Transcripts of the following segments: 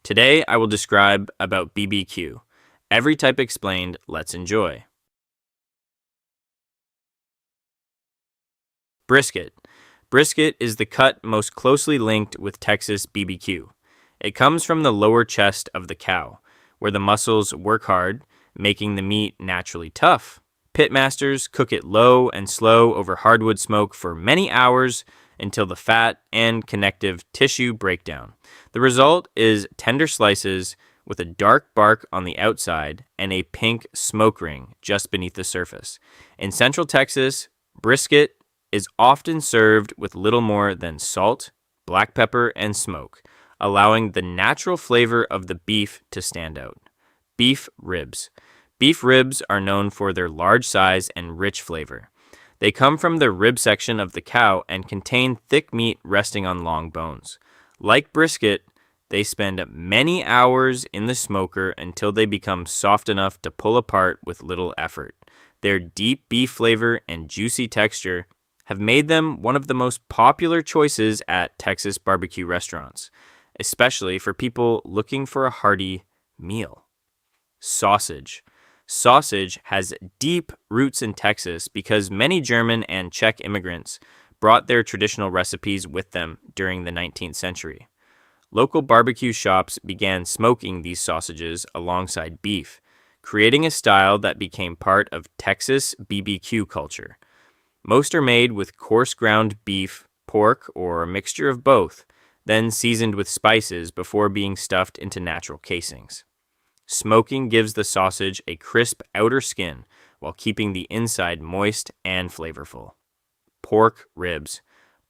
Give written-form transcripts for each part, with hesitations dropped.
Today I will describe about BBQ. Every type explained, let's enjoy. Brisket. Brisket is the cut most closely linked with Texas BBQ. It comes from the lower chest of the cow, where the muscles work hard, making the meat naturally tough. Pitmasters cook it low and slow over hardwood smoke for many hours until the fat and connective tissue break down. The result is tender slices with a dark bark on the outside and a pink smoke ring just beneath the surface. In Central Texas, brisket is often served with little more than salt, black pepper, and smoke, allowing the natural flavor of the beef to stand out. Beef ribs. Beef ribs are known for their large size and rich flavor. They come from the rib section of the cow and contain thick meat resting on long bones. Like brisket, they spend many hours in the smoker until they become soft enough to pull apart with little effort. Their deep beef flavor and juicy texture have made them one of the most popular choices at Texas barbecue restaurants, especially for people looking for a hearty meal. Sausage. Sausage has deep roots in Texas because many German and Czech immigrants brought their traditional recipes with them during the 19th century. Local barbecue shops began smoking these sausages alongside beef, creating a style that became part of Texas BBQ culture. Most are made with coarse ground beef, pork, or a mixture of both, then seasoned with spices before being stuffed into natural casings. Smoking gives the sausage a crisp outer skin while keeping the inside moist and flavorful. Pork ribs.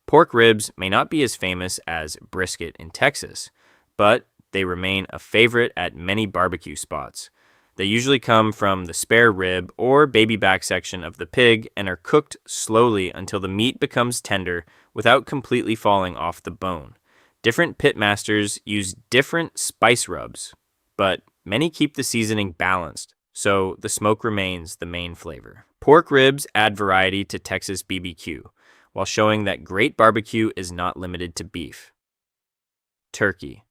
Pork ribs may not be as famous as brisket in Texas, but they remain a favorite at many barbecue spots. They usually come from the spare rib or baby back section of the pig and are cooked slowly until the meat becomes tender without completely falling off the bone. Different pitmasters use different spice rubs, but many keep the seasoning balanced, so the smoke remains the main flavor. Pork ribs add variety to Texas BBQ, while showing that great barbecue is not limited to beef. Turkey.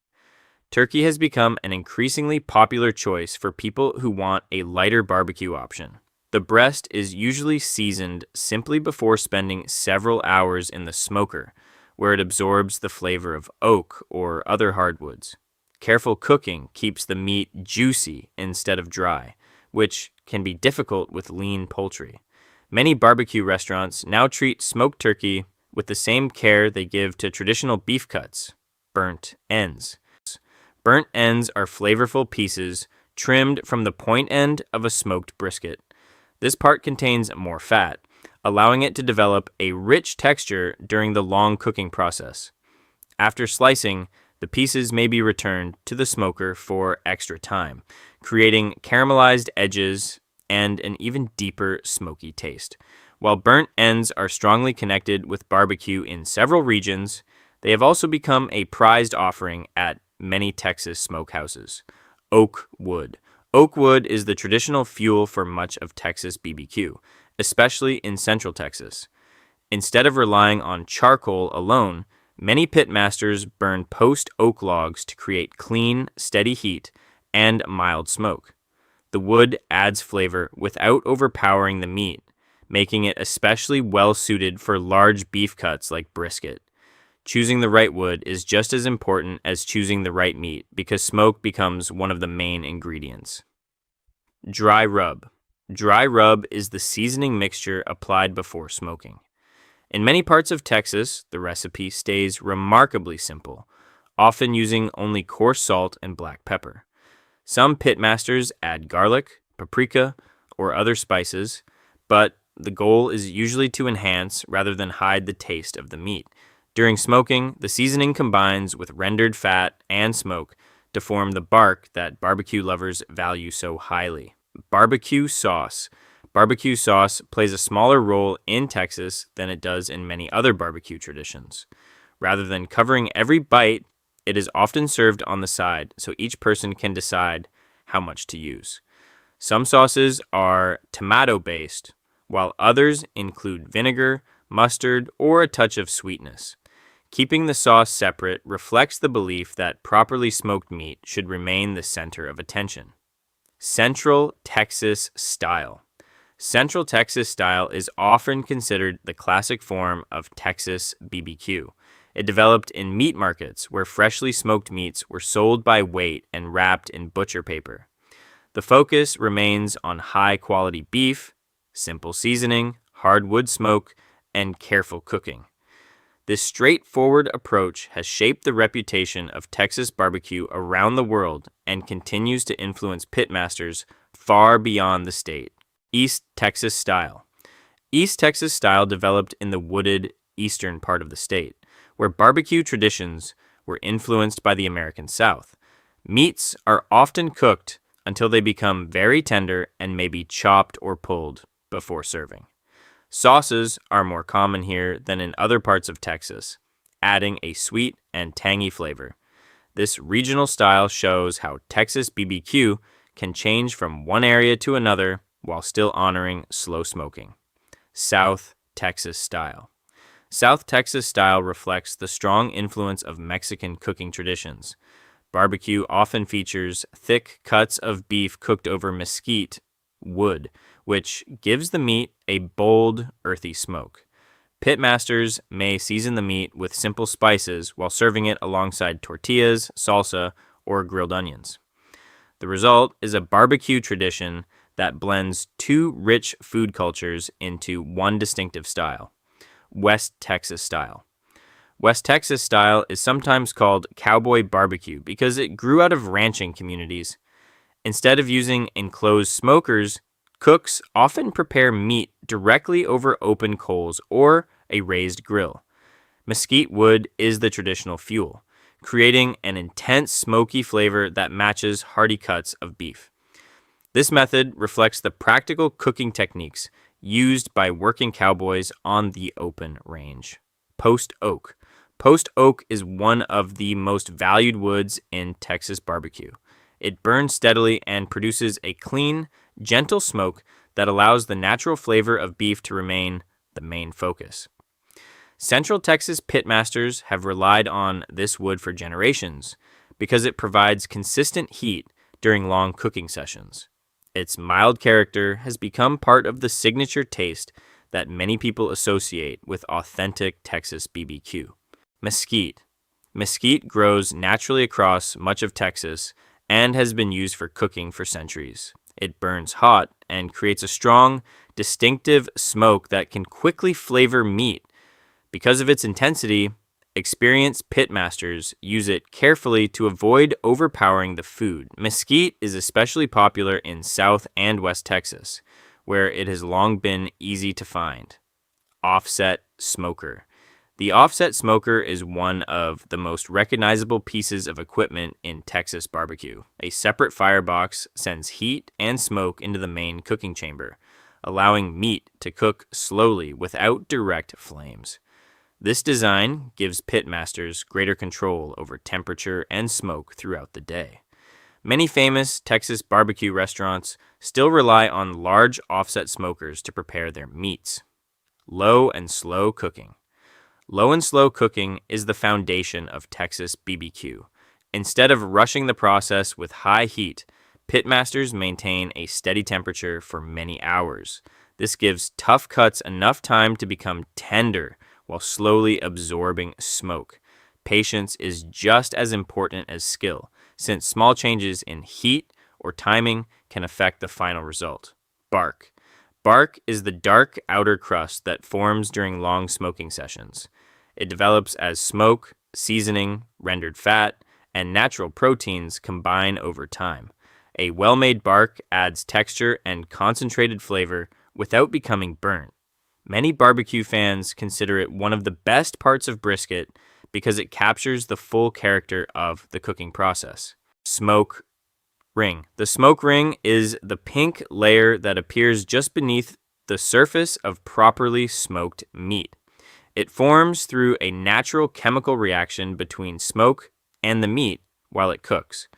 Turkey has become an increasingly popular choice for people who want a lighter barbecue option. The breast is usually seasoned simply before spending several hours in the smoker, where it absorbs the flavor of oak or other hardwoods. Careful cooking keeps the meat juicy instead of dry, which can be difficult with lean poultry. Many barbecue restaurants now treat smoked turkey with the same care they give to traditional beef cuts, burnt ends. Burnt ends are flavorful pieces trimmed from the point end of a smoked brisket. This part contains more fat, allowing it to develop a rich texture during the long cooking process. After slicing, the pieces may be returned to the smoker for extra time, creating caramelized edges and an even deeper smoky taste. While burnt ends are strongly connected with barbecue in several regions, they have also become a prized offering at many Texas smokehouses. Oak wood. Oak wood is the traditional fuel for much of Texas BBQ, especially in Central Texas. Instead of relying on charcoal alone, many pitmasters burn post oak logs to create clean, steady heat and mild smoke. The wood adds flavor without overpowering the meat, making it especially well suited for large beef cuts like brisket. Choosing the right wood is just as important as choosing the right meat because smoke becomes one of the main ingredients. Dry rub. Dry rub is the seasoning mixture applied before smoking. In many parts of Texas, the recipe stays remarkably simple, often using only coarse salt and black pepper. Some pitmasters add garlic, paprika, or other spices, but the goal is usually to enhance rather than hide the taste of the meat. During smoking, the seasoning combines with rendered fat and smoke to form the bark that barbecue lovers value so highly. Barbecue sauce. Barbecue sauce plays a smaller role in Texas than it does in many other barbecue traditions. Rather than covering every bite, it is often served on the side so each person can decide how much to use. Some sauces are tomato-based, while others include vinegar, mustard, or a touch of sweetness. Keeping the sauce separate reflects the belief that properly smoked meat should remain the center of attention. Central Texas style. Central Texas style is often considered the classic form of Texas BBQ. It developed in meat markets where freshly smoked meats were sold by weight and wrapped in butcher paper. The focus remains on high-quality beef, simple seasoning, hardwood smoke, and careful cooking. This straightforward approach has shaped the reputation of Texas barbecue around the world and continues to influence pitmasters far beyond the state. East Texas style. East Texas style developed in the wooded eastern part of the state, where barbecue traditions were influenced by the American South. Meats are often cooked until they become very tender and may be chopped or pulled before serving. Sauces are more common here than in other parts of Texas, adding a sweet and tangy flavor. This regional style shows how Texas BBQ can change from one area to another while still honoring slow smoking. South Texas style. South Texas style reflects the strong influence of Mexican cooking traditions. Barbecue often features thick cuts of beef cooked over mesquite wood, which gives the meat a bold, earthy smoke. Pitmasters may season the meat with simple spices while serving it alongside tortillas, salsa, or grilled onions. The result is a barbecue tradition that blends two rich food cultures into one distinctive style. West Texas style. West Texas style is sometimes called cowboy barbecue because it grew out of ranching communities. Instead of using enclosed smokers, cooks often prepare meat directly over open coals or a raised grill. Mesquite wood is the traditional fuel, creating an intense smoky flavor that matches hearty cuts of beef. This method reflects the practical cooking techniques used by working cowboys on the open range. Post oak. Post oak is one of the most valued woods in Texas barbecue. It burns steadily and produces a clean, gentle smoke that allows the natural flavor of beef to remain the main focus. Central Texas pitmasters have relied on this wood for generations because it provides consistent heat during long cooking sessions. Its mild character has become part of the signature taste that many people associate with authentic Texas BBQ. Mesquite. Mesquite grows naturally across much of Texas and has been used for cooking for centuries. It burns hot and creates a strong, distinctive smoke that can quickly flavor meat. Because of its intensity, experienced pitmasters use it carefully to avoid overpowering the food. Mesquite is especially popular in South and West Texas, where it has long been easy to find. Offset smoker. The offset smoker is one of the most recognizable pieces of equipment in Texas barbecue. A separate firebox sends heat and smoke into the main cooking chamber, allowing meat to cook slowly without direct flames. This design gives pitmasters greater control over temperature and smoke throughout the day. Many famous Texas barbecue restaurants still rely on large offset smokers to prepare their meats. Low and slow cooking. Low and slow cooking is the foundation of Texas BBQ. Instead of rushing the process with high heat, pitmasters maintain a steady temperature for many hours. This gives tough cuts enough time to become tender while slowly absorbing smoke. Patience is just as important as skill, since small changes in heat or timing can affect the final result. Bark. Bark is the dark outer crust that forms during long smoking sessions. It develops as smoke, seasoning, rendered fat, and natural proteins combine over time. A well-made bark adds texture and concentrated flavor without becoming burnt. Many barbecue fans consider it one of the best parts of brisket because it captures the full character of the cooking process. Smoke ring. The smoke ring is the pink layer that appears just beneath the surface of properly smoked meat. It forms through a natural chemical reaction between smoke and the meat while it cooks.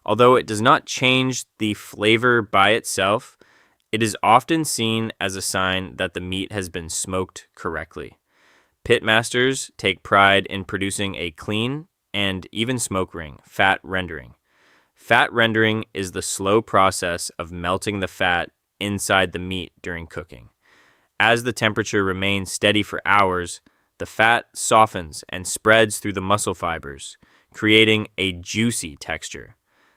Although it does not change the flavor by itself, it is often seen as a sign that the meat has been smoked correctly. Pitmasters take pride in producing a clean and even smoke ring, fat rendering. Fat rendering is the slow process of melting the fat inside the meat during cooking. As the temperature remains steady for hours, the fat softens and spreads through the muscle fibers, creating a juicy texture.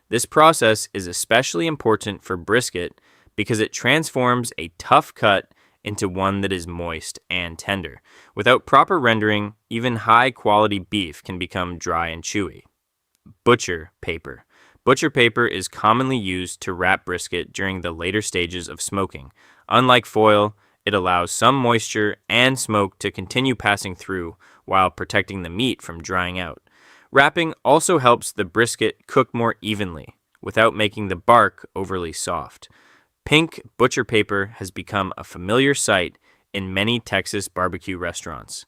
This process is especially important for brisket because it transforms a tough cut into one that is moist and tender. Without proper rendering, even high-quality beef can become dry and chewy. Butcher paper. Butcher paper is commonly used to wrap brisket during the later stages of smoking. Unlike foil, it allows some moisture and smoke to continue passing through while protecting the meat from drying out. Wrapping also helps the brisket cook more evenly without making the bark overly soft. Pink butcher paper has become a familiar sight in many Texas barbecue restaurants.